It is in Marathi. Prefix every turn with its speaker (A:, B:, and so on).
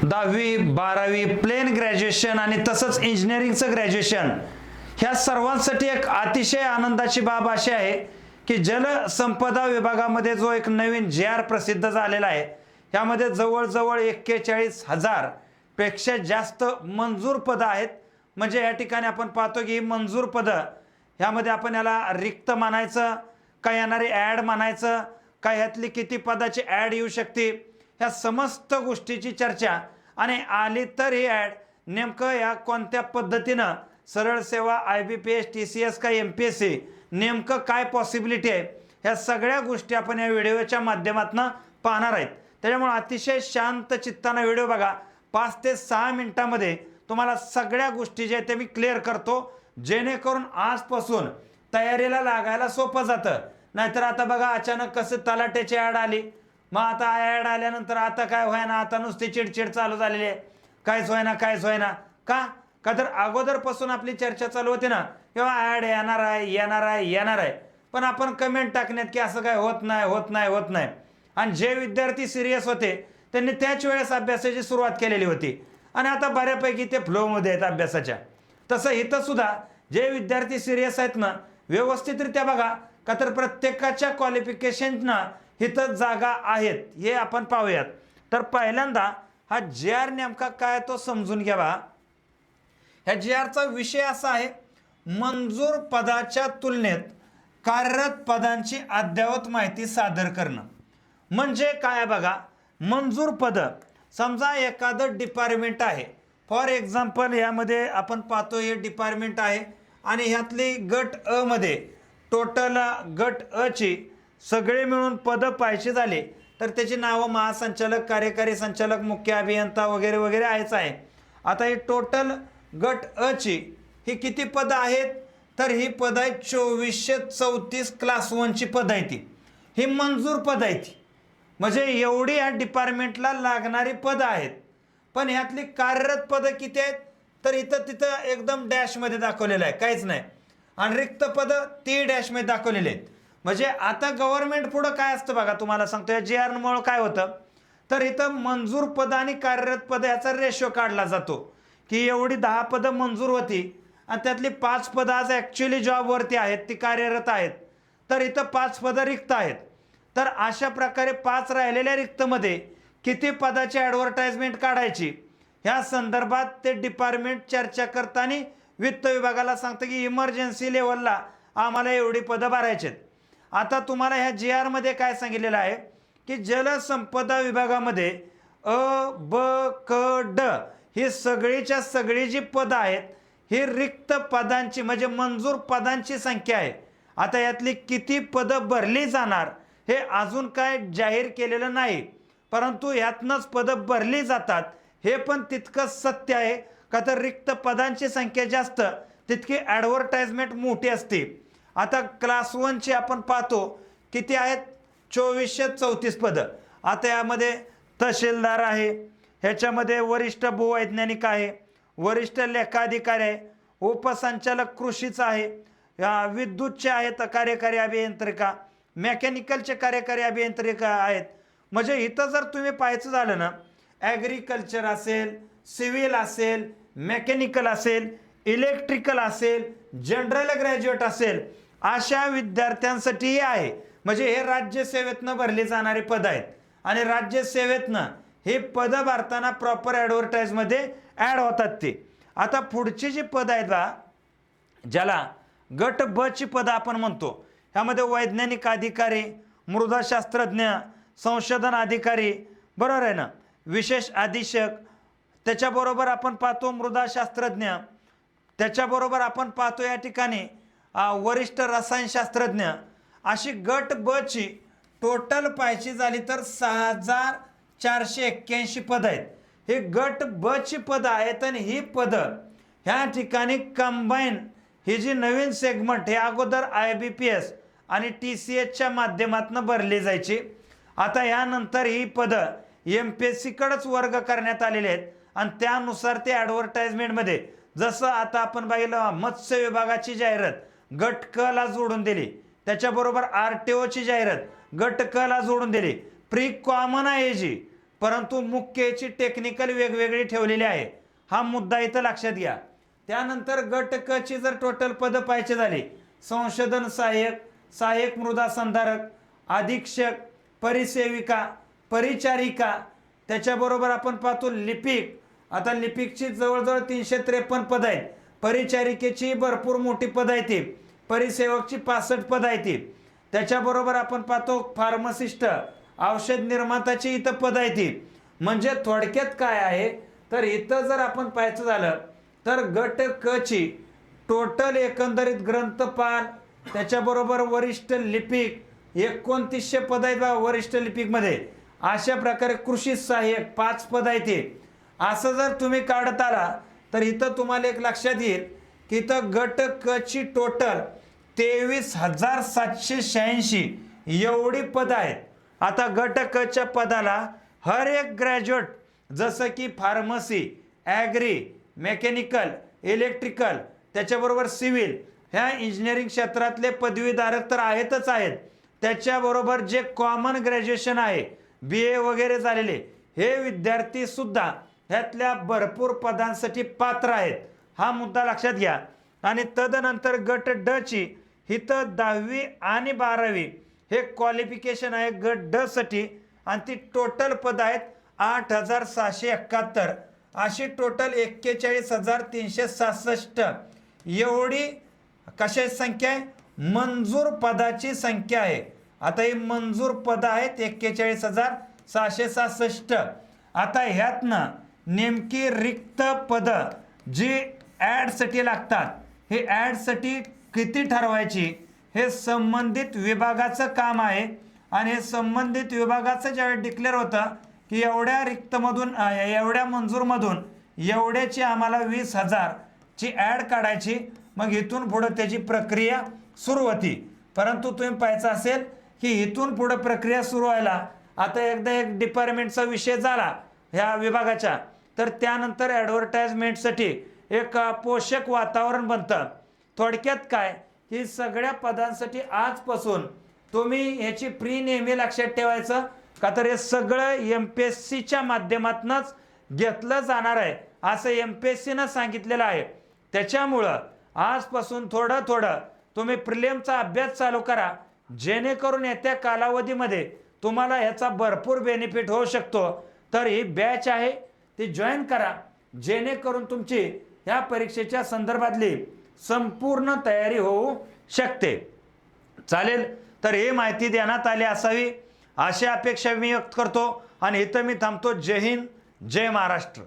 A: 10वी 12वी प्लेन ग्रॅज्युएशन आणि तसंच इंजिनिअरिंगचं ग्रॅज्युएशन ह्या सर्वांसाठी एक अतिशय आनंदाची बाब अशी आहे की जलसंपदा विभागामध्ये जो एक नवीन JR प्रसिद्ध झालेला आहे ह्यामध्ये जवळजवळ 41,000 पेक्षा जास्त मंजूर पदं आहेत। म्हणजे या ठिकाणी आपण पाहतो की मंजूर पदं ह्यामध्ये आपण याला रिक्त मानायचं का येणारी ॲड मानायचं का ह्यातली किती पदाची ॲड येऊ शकते ह्या समस्त गोष्टीची चर्चा आणि आली तर ही ॲड नेमकं या कोणत्या पद्धतीनं सरळ सेवा IBPS TCS का MPSC नेमकं काय पॉसिबिलिटी आहे ह्या सगळ्या गोष्टी आपण या व्हिडिओच्या माध्यमातून पाहणार आहेत। त्याच्यामुळे अतिशय शांत चित्ताने व्हिडिओ बघा। 5 ते 6 मिनिटांमध्ये तुम्हाला सगळ्या गोष्टी जे ते मी क्लिअर करतो जेणेकरून आजपासून तयारीला लागायला सोपं जातं। नाहीतर आता बघा अचानक कसं तलाट्याची ॲड आली मग आता ॲड आल्यानंतर आता काय व्हायना आता नुसती चिडचिड चालू झालेली आहे काहीच व्हायना का तर अगोदरपासून आपली चर्चा चालू होती ना किंवा ॲड येणार आहे पण आपण कमेंट टाकण्यात की असं काय होत नाही आणि जे विद्यार्थी सिरियस होते त्यांनी त्याच वेळेस अभ्यासाची सुरुवात केलेली होती आणि आता बऱ्यापैकी ते फ्लोमध्ये आहेत अभ्यासाच्या। तसं इथं सुद्धा जे विद्यार्थी सिरियस आहेत ना व्यवस्थितरित्या बघा का तर प्रत्येकाच्या क्वालिफिकेशनना इथं जागा आहेत हे आपण पाहूयात। तर पहिल्यांदा हा JR नेमका काय तो समजून घ्यावा। ह्या JRचा विषय असा आहे मंजूर पदाच्या तुलनेत कार्यरत पदांची अद्ययावत माहिती सादर करणं। म्हणजे काय बघा मंजूर पद समजा एखादं डिपार्टमेंट आहे फॉर एक्झाम्पल यामध्ये आपण पाहतो हे डिपार्टमेंट आहे आणि ह्यातली गट अ मध्ये टोटल गट अ ची सगळे मिळून पद पाहिजे झाले तर त्याची नावं महासंचालक कार्यकारी संचालक मुख्य अभियंता वगैरे वगैरे आहेच आहे। आता ही टोटल गट अ ची ही किती पद आहेत तर ही पद आहेत 2434 क्लास 1 ची पद आहे ती ही मंजूर पद आहे ती म्हणजे एवढी या डिपार्टमेंटला लागणारी पद आहेत। पण ह्यातली कार्यरत पद किती आहेत तर इथं तिथं एकदम डॅश मध्ये दाखवलेलं आहे काहीच नाही आणि रिक्त पद ती डॅश मध्ये दाखवलेले आहेत। म्हणजे आता गव्हर्नमेंट पुढे काय असतं बघा तुम्हाला सांगतो या JR मुळे काय होतं तर इथं मंजूर पद आणि कार्यरत पद याचा रेशो काढला जातो की एवढी 10 पद मंजूर होती आणि त्यातली 5 पद आज ॲक्च्युअली जॉबवरती आहेत ती कार्यरत आहेत तर इथं 5 पद रिक्त आहेत। तर अशा प्रकारे 5 राहिलेल्या रिक्तमध्ये किती पदाची ॲडव्हर्टाइजमेंट काढायची ह्या संदर्भात ते डिपार्टमेंट चर्चा करताना वित्त विभागाला सांगतं की इमर्जन्सी लेवलला आम्हाला एवढी पदं भरायची आहेत। आता तुम्हाला ह्या JR मध्ये काय सांगितलेलं आहे की जलसंपदा विभागामध्ये अ ब क ड ही सगळीच्या सगळी जी पदं आहेत ही रिक्त पदांची म्हणजे मंजूर पदांची संख्या आहे। आता यातली किती पदं भरली जाणार हे अजून काय जाहीर केलेलं नाही परंतु यातनंच पदं भरली जातात हे पण तितकंच सत्य आहे का तर रिक्त पदांची संख्या जास्त तितकी ॲडव्हर्टाइजमेंट मोठी असते। आता क्लास 1 ची आपण पाहतो किती आहेत 2434 पदं। आता यामध्ये तहसीलदार आहे ह्याच्यामध्ये वरिष्ठ भूवैज्ञानिक आहे वरिष्ठ लेखाधिकारी आहे उपसंचालक कृषीचा आहे विद्युतचे आहेत कार्यकारी अभियंत्रिका मेकॅनिकलचे कार्यकारी अभियंत्रिका आहेत। म्हणजे इथं जर तुम्ही पाहायचं झालं ना ॲग्रिकल्चर असेल सिव्हिल असेल मेकॅनिकल असेल इलेक्ट्रिकल असेल जनरल ग्रॅज्युएट असेल अशा विद्यार्थ्यांसाठीही आहे। म्हणजे हे राज्यसेवेतनं भरली जाणारी पदं आहेत आणि राज्यसेवेतनं हे पदं भरताना प्रॉपर ॲडव्हर्टाइजमध्ये ॲड होतात ते। आता पुढची जी पदं आहेत बा ज्याला गट ब ची पदं आपण म्हणतो ह्यामध्ये वैज्ञानिक अधिकारी मृदाशास्त्रज्ञ संशोधन अधिकारी बरोबर आहे ना विशेष अधीक्षक त्याच्याबरोबर आपण पाहतो मृदाशास्त्रज्ञ त्याच्याबरोबर आपण पाहतो या ठिकाणी वरिष्ठ रसायनशास्त्रज्ञ अशी गट ब ची टोटल पाहायची झाली तर 6481 पदं आहेत। हे गट ब ची पदं आहेत आणि ही पदं ह्या ठिकाणी कंबाईन ही जी नवीन सेगमेंट हे अगोदर IBPS आणि TCS च्या माध्यमातून भरली जायची। आता यानंतर ही पदं MPSC कडेच वर्ग करण्यात आलेले आहेत आणि त्यानुसार ते ॲडव्हर्टाइजमेंटमध्ये जसं आता आपण पाहिलं मत्स्य विभागाची जाहिरात गट क ला जोडून दिली त्याच्याबरोबर RTO ची जाहिरात गट क ला जोडून दिली प्री कॉमन आहे जी परंतु मुख्य याची टेक्निकल वेगवेगळी ठेवलेली आहे, हा मुद्दा इथं लक्षात घ्या. त्यानंतर गट क ची जर टोटल पदं पाहायची झाली, संशोधन सहाय्यक, सहाय्यक मृदा संधारक, अधीक्षक, परिसेविका, परिचारिका, त्याच्याबरोबर आपण पाहतो लिपिक. आता लिपिकची जवळजवळ 353 पदं आहेत, परिचारिकेची भरपूर मोठी पदं आहेत ती, परिसेवकची 65 पदं आहेत ती. त्याच्याबरोबर आपण पाहतो फार्मासिस्ट, औषध निर्माताची इथं पदं आहेत ती. म्हणजे थोडक्यात काय आहे, तर इथं जर आपण पाहायचं झालं तर गट क ची टोटल एकंदरीत ग्रंथपाल, त्याच्याबरोबर वरिष्ठ लिपिक 2900 पदं आहेत बा वरिष्ठ लिपिकमध्ये. अशा प्रकारे कृषी सहाय्यक 5 पदं आहेत ते. असं जर तुम्ही काढत आला तर इथं तुम्हाला एक लक्षात येईल की इथं गट क ची टोटल 23,786 एवढी पदं आहेत. आता गट क च्या पदाला हर एक ग्रॅज्युएट, जसं की फार्मसी, ॲग्री, मेकॅनिकल, इलेक्ट्रिकल, त्याच्याबरोबर सिव्हिल, ह्या इंजिनिअरिंग क्षेत्रातले पदवीधारक तर आहेतच आहेत. त्याच्याबरोबर जे कॉमन ग्रॅज्युएशन आहे, BA वगैरे झालेले हे विद्यार्थी सुद्धा ह्यातल्या भरपूर पदांसाठी पात्र आहेत, हा मुद्दा लक्षात घ्या. आणि तदनंतर गट ड ची इथं 10वी आणि 12वी हे क्वालिफिकेशन आहे गट ड साठी, आणि ती टोटल पद आहेत 8,671. अशी टोटल 41,367 एवढी कशाची संख्या आहे, मंजूर पदाची संख्या आहे. आता ही मंजूर पदं आहेत 41,667. आता ह्यातनं नेमकी रिक्त पदं जी ॲडसाठी लागतात, हे ॲडसाठी किती ठरवायची हे संबंधित विभागाचं काम आहे. आणि हे संबंधित विभागाचं ज्यावेळी डिक्लेअर होतं की एवढ्या रिक्तमधून एवढ्या मंजूरमधून एवढ्याची आम्हाला 20,000 ची ॲड काढायची, मग इथून पुढं त्याची प्रक्रिया सुरू होती. परंतु तुम्ही पाहायचं असेल की इथून पुढं प्रक्रिया सुरू व्हायला आता एकदा एक डिपार्टमेंटचा विषय झाला ह्या विभागाच्या, तर त्यानंतर ॲडव्हर्टाइजमेंटसाठी एक पोषक वातावरण बनतं. थोडक्यात काय, ही सगळ्या पदांसाठी आजपासून तुम्ही याची प्री नेहमी लक्षात ठेवायचं का, तर हे सगळं MPSCच्या माध्यमातूनच घेतलं जाणार आहे असं MPSCनं सांगितलेलं आहे. त्याच्यामुळं आजपासून थोडं थोडं तुम्ही प्रिलिमचा अभ्यास चालू करा, जेणेकरून येत्या कालावधीमध्ये तुम्हाला ह्याचा भरपूर बेनिफिट होऊ शकतो. तर ही बॅच आहे ती जॉईन करा, जेणेकरून तुमची ह्या परीक्षेच्या संदर्भातली संपूर्ण तयारी होऊ शकते. चालेल, तर ही माहिती देण्यात आली असावी अशी अपेक्षा मी व्यक्त करतो आणि इथं मी थांबतो. जय हिंद, जय महाराष्ट्र.